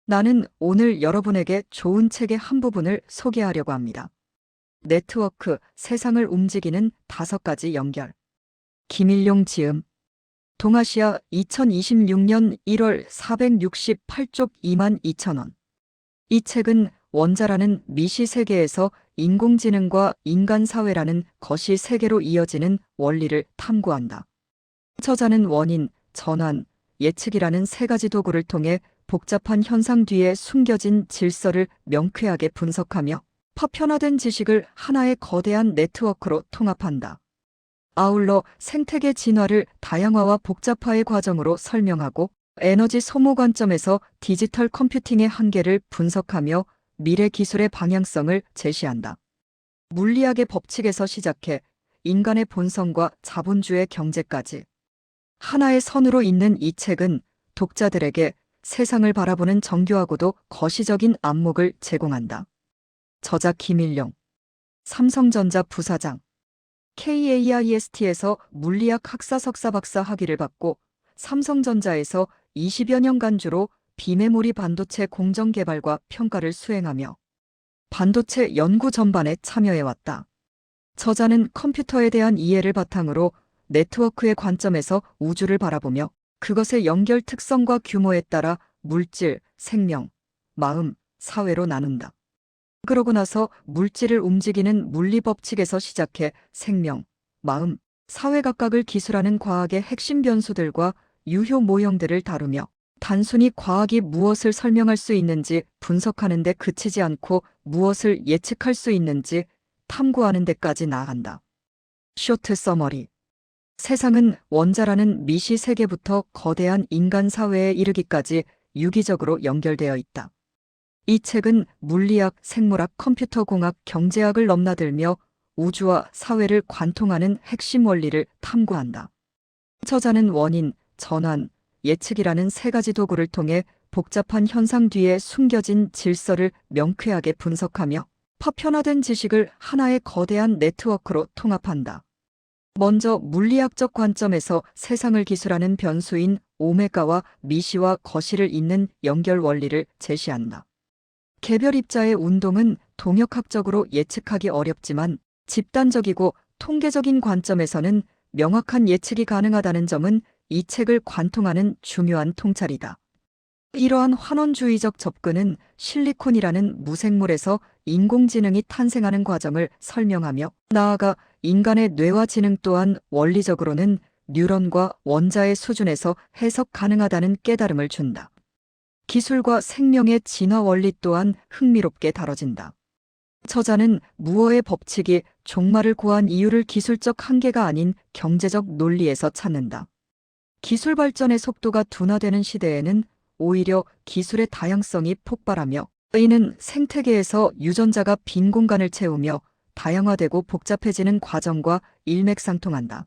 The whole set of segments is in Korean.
나는 오늘 여러분에게 좋은 책의 한 부분을 소개하려고 합니다. 네트워크, 세상을 움직이는 5가지 연결. 김일용 지음. 동아시아 2026년 1월 468쪽 22,000원. 이 책은 원자라는 미시 세계에서 인공지능과 인간 사회라는 거시 세계로 이어지는 원리를 탐구한다. 저자는 원인, 전환, 예측이라는 3가지 도구를 통해 복잡한 현상 뒤에 숨겨진 질서를 명쾌하게 분석하며 파편화된 지식을 하나의 거대한 네트워크로 통합한다. 아울러 생태계 진화를 다양화와 복잡화의 과정으로 설명하고 에너지 소모 관점에서 디지털 컴퓨팅의 한계를 분석하며 미래 기술의 방향성을 제시한다. 물리학의 법칙에서 시작해 인간의 본성과 자본주의 경제까지 하나의 선으로 잇는 이 책은 독자들에게 세상을 바라보는 정교하고도 거시적인 안목을 제공한다. 저자 김일용, 삼성전자 부사장, KAIST에서 물리학 학사 석사 박사 학위를 받고 삼성전자에서 20여 년간 주로 비메모리 반도체 공정 개발과 평가를 수행하며 반도체 연구 전반에 참여해왔다. 저자는 컴퓨터에 대한 이해를 바탕으로 네트워크의 관점에서 우주를 바라보며 그것의 연결 특성과 규모에 따라 물질, 생명, 마음, 사회로 나눈다. 그러고 나서 물질을 움직이는 물리 법칙에서 시작해 생명, 마음, 사회 각각을 기술하는 과학의 핵심 변수들과 유효 모형들을 다루며 단순히 과학이 무엇을 설명할 수 있는지 분석하는 데 그치지 않고 무엇을 예측할 수 있는지 탐구하는 데까지 나아간다. 쇼트 서머리. 세상은 원자라는 미시 세계부터 거대한 인간 사회에 이르기까지 유기적으로 연결되어 있다. 이 책은 물리학, 생물학, 컴퓨터공학, 경제학을 넘나들며 우주와 사회를 관통하는 핵심 원리를 탐구한다. 저자는 원인, 전환, 예측이라는 3가지 도구를 통해 복잡한 현상 뒤에 숨겨진 질서를 명쾌하게 분석하며 파편화된 지식을 하나의 거대한 네트워크로 통합한다. 먼저 물리학적 관점에서 세상을 기술하는 변수인 오메가와 미시와 거시를 잇는 연결 원리를 제시한다. 개별 입자의 운동은 동역학적으로 예측하기 어렵지만 집단적이고 통계적인 관점에서는 명확한 예측이 가능하다는 점은 이 책을 관통하는 중요한 통찰이다. 이러한 환원주의적 접근은 실리콘이라는 무생물에서 인공지능이 탄생하는 과정을 설명하며 나아가 인간의 뇌와 지능 또한 원리적으로는 뉴런과 원자의 수준에서 해석 가능하다는 깨달음을 준다. 기술과 생명의 진화 원리 또한 흥미롭게 다뤄진다. 저자는 무어의 법칙이 종말을 고한 이유를 기술적 한계가 아닌 경제적 논리에서 찾는다. 기술 발전의 속도가 둔화되는 시대에는 오히려 기술의 다양성이 폭발하며 이는 생태계에서 유전자가 빈 공간을 채우며 다양화되고 복잡해지는 과정과 일맥상통한다.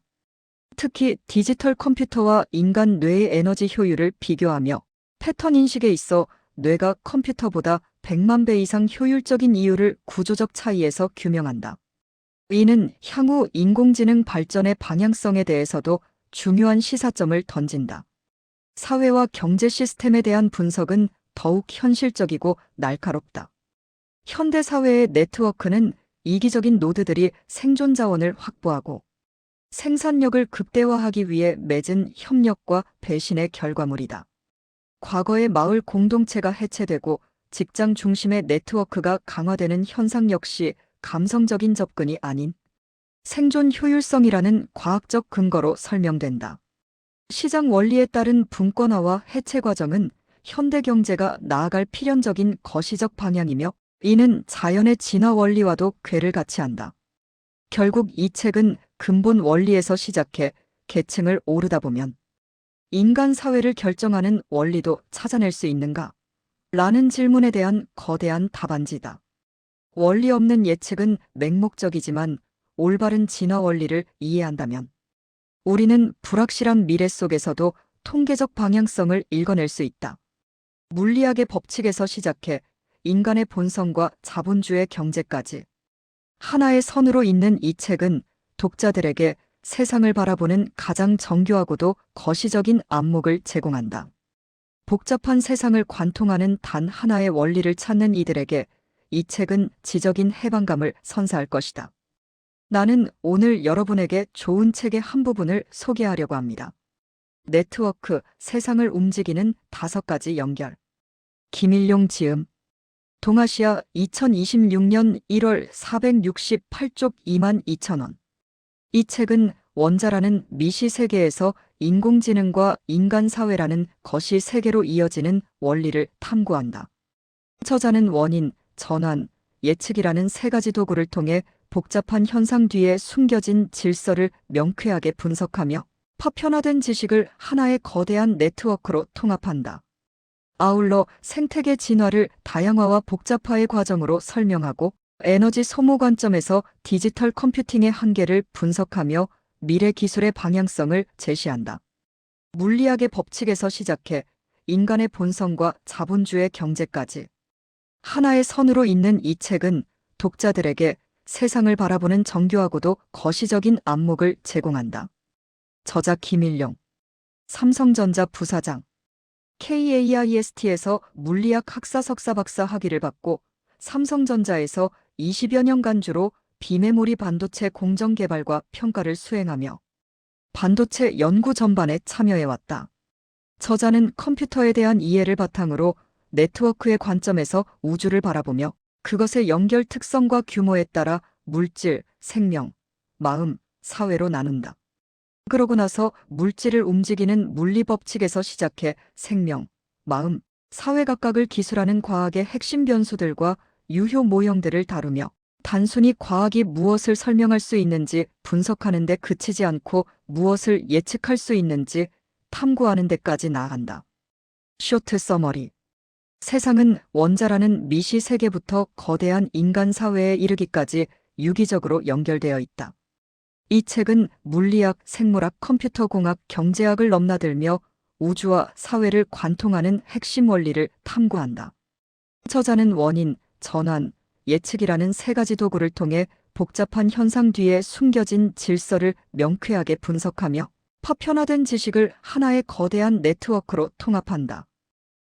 특히 디지털 컴퓨터와 인간 뇌의 에너지 효율을 비교하며 패턴 인식에 있어 뇌가 컴퓨터보다 100만 배 이상 효율적인 이유를 구조적 차이에서 규명한다. 이는 향후 인공지능 발전의 방향성에 대해서도 중요한 시사점을 던진다. 사회와 경제 시스템에 대한 분석은 더욱 현실적이고 날카롭다. 현대 사회의 네트워크는 이기적인 노드들이 생존 자원을 확보하고 생산력을 극대화하기 위해 맺은 협력과 배신의 결과물이다. 과거의 마을 공동체가 해체되고 직장 중심의 네트워크가 강화되는 현상 역시 감성적인 접근이 아닌 생존 효율성이라는 과학적 근거로 설명된다. 시장 원리에 따른 분권화와 해체 과정은 현대 경제가 나아갈 필연적인 거시적 방향이며 이는 자연의 진화 원리와도 궤를 같이 한다. 결국 이 책은 근본 원리에서 시작해 계층을 오르다 보면 인간 사회를 결정하는 원리도 찾아낼 수 있는가? 라는 질문에 대한 거대한 답안지다. 원리 없는 예측은 맹목적이지만 올바른 진화 원리를 이해한다면 우리는 불확실한 미래 속에서도 통계적 방향성을 읽어낼 수 있다. 물리학의 법칙에서 시작해 인간의 본성과 자본주의 경제까지 하나의 선으로 잇는 이 책은 독자들에게 세상을 바라보는 가장 정교하고도 거시적인 안목을 제공한다. 복잡한 세상을 관통하는 단 하나의 원리를 찾는 이들에게 이 책은 지적인 해방감을 선사할 것이다. 나는 오늘 여러분에게 좋은 책의 한 부분을 소개하려고 합니다. 네트워크, 세상을 움직이는 5가지 연결. 김일용 지음. 동아시아 2026년 1월 468쪽 22,000원. 이 책은 원자라는 미시 세계에서 인공지능과 인간 사회라는 거시 세계로 이어지는 원리를 탐구한다. 저자는 원인, 전환, 예측이라는 3가지 도구를 통해 복잡한 현상 뒤에 숨겨진 질서를 명쾌하게 분석하며 파편화된 지식을 하나의 거대한 네트워크로 통합한다. 아울러 생태계 진화를 다양화와 복잡화의 과정으로 설명하고 에너지 소모 관점에서 디지털 컴퓨팅의 한계를 분석하며 미래 기술의 방향성을 제시한다. 물리학의 법칙에서 시작해 인간의 본성과 자본주의 경제까지 하나의 선으로 잇는 이 책은 독자들에게 세상을 바라보는 정교하고도 거시적인 안목을 제공한다. 저자 김일용, 삼성전자 부사장, KAIST에서 물리학 학사 석사 박사 학위를 받고 삼성전자에서 20여 년간 주로 비메모리 반도체 공정 개발과 평가를 수행하며 반도체 연구 전반에 참여해왔다. 저자는 컴퓨터에 대한 이해를 바탕으로 네트워크의 관점에서 우주를 바라보며 그것의 연결 특성과 규모에 따라 물질, 생명, 마음, 사회로 나눈다. 그러고 나서 물질을 움직이는 물리 법칙에서 시작해 생명, 마음, 사회 각각을 기술하는 과학의 핵심 변수들과 유효 모형들을 다루며 단순히 과학이 무엇을 설명할 수 있는지 분석하는 데 그치지 않고 무엇을 예측할 수 있는지 탐구하는 데까지 나아간다. 쇼트 서머리. 세상은 원자라는 미시 세계부터 거대한 인간 사회에 이르기까지 유기적으로 연결되어 있다. 이 책은 물리학, 생물학, 컴퓨터공학, 경제학을 넘나들며 우주와 사회를 관통하는 핵심 원리를 탐구한다. 저자는 원인, 전환, 예측이라는 3가지 도구를 통해 복잡한 현상 뒤에 숨겨진 질서를 명쾌하게 분석하며 파편화된 지식을 하나의 거대한 네트워크로 통합한다.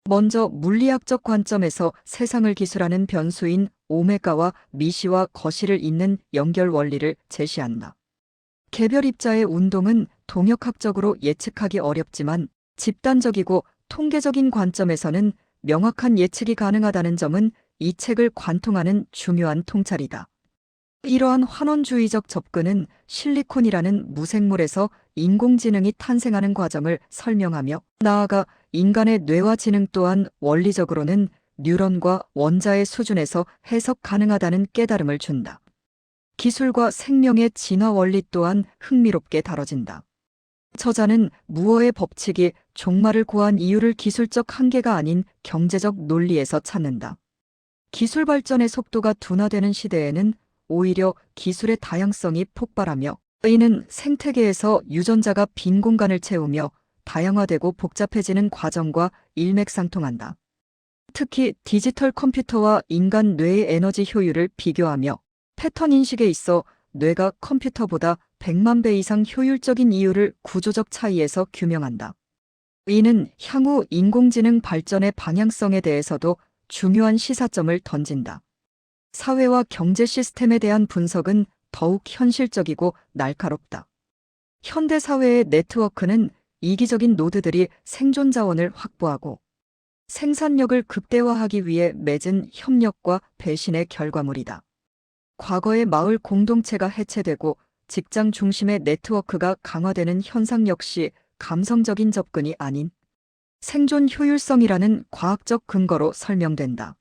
먼저 물리학적 관점에서 세상을 기술하는 변수인 오메가와 미시와 거시를 잇는 연결 원리를 제시한다. 개별 입자의 운동은 동역학적으로 예측하기 어렵지만 집단적이고 통계적인 관점에서는 명확한 예측이 가능하다는 점은 이 책을 관통하는 중요한 통찰이다. 이러한 환원주의적 접근은 실리콘이라는 무생물에서 인공지능이 탄생하는 과정을 설명하며 나아가 인간의 뇌와 지능 또한 원리적으로는 뉴런과 원자의 수준에서 해석 가능하다는 깨달음을 준다. 기술과 생명의 진화 원리 또한 흥미롭게 다뤄진다. 저자는 무어의 법칙이 종말을 고한 이유를 기술적 한계가 아닌 경제적 논리에서 찾는다. 기술 발전의 속도가 둔화되는 시대에는 오히려 기술의 다양성이 폭발하며 이는 생태계에서 유전자가 빈 공간을 채우며 다양화되고 복잡해지는 과정과 일맥상통한다. 특히 디지털 컴퓨터와 인간 뇌의 에너지 효율을 비교하며 패턴 인식에 있어 뇌가 컴퓨터보다 100만 배 이상 효율적인 이유를 구조적 차이에서 규명한다. 이는 향후 인공지능 발전의 방향성에 대해서도 중요한 시사점을 던진다. 사회와 경제 시스템에 대한 분석은 더욱 현실적이고 날카롭다. 현대 사회의 네트워크는 이기적인 노드들이 생존 자원을 확보하고 생산력을 극대화하기 위해 맺은 협력과 배신의 결과물이다. 과거의 마을 공동체가 해체되고 직장 중심의 네트워크가 강화되는 현상 역시 감성적인 접근이 아닌 생존 효율성이라는 과학적 근거로 설명된다.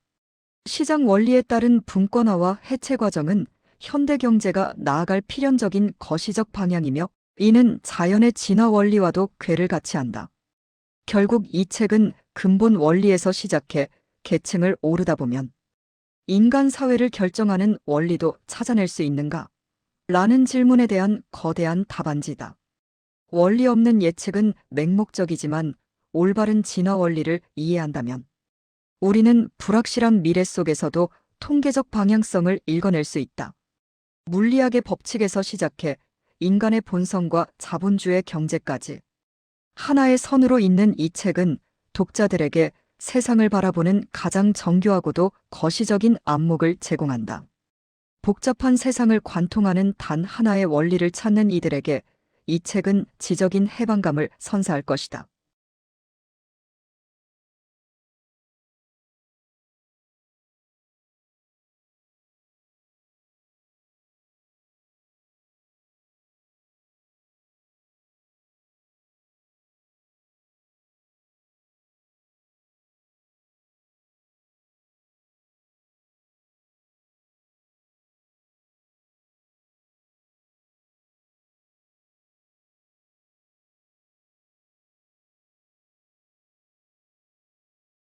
시장 원리에 따른 분권화와 해체 과정은 현대 경제가 나아갈 필연적인 거시적 방향이며 이는 자연의 진화 원리와도 궤를 같이 한다. 결국 이 책은 근본 원리에서 시작해 계층을 오르다 보면 인간 사회를 결정하는 원리도 찾아낼 수 있는가? 라는 질문에 대한 거대한 답안지다. 원리 없는 예측은 맹목적이지만 올바른 진화 원리를 이해한다면 우리는 불확실한 미래 속에서도 통계적 방향성을 읽어낼 수 있다. 물리학의 법칙에서 시작해 인간의 본성과 자본주의 경제까지 하나의 선으로 잇는 이 책은 독자들에게 세상을 바라보는 가장 정교하고도 거시적인 안목을 제공한다. 복잡한 세상을 관통하는 단 하나의 원리를 찾는 이들에게 이 책은 지적인 해방감을 선사할 것이다.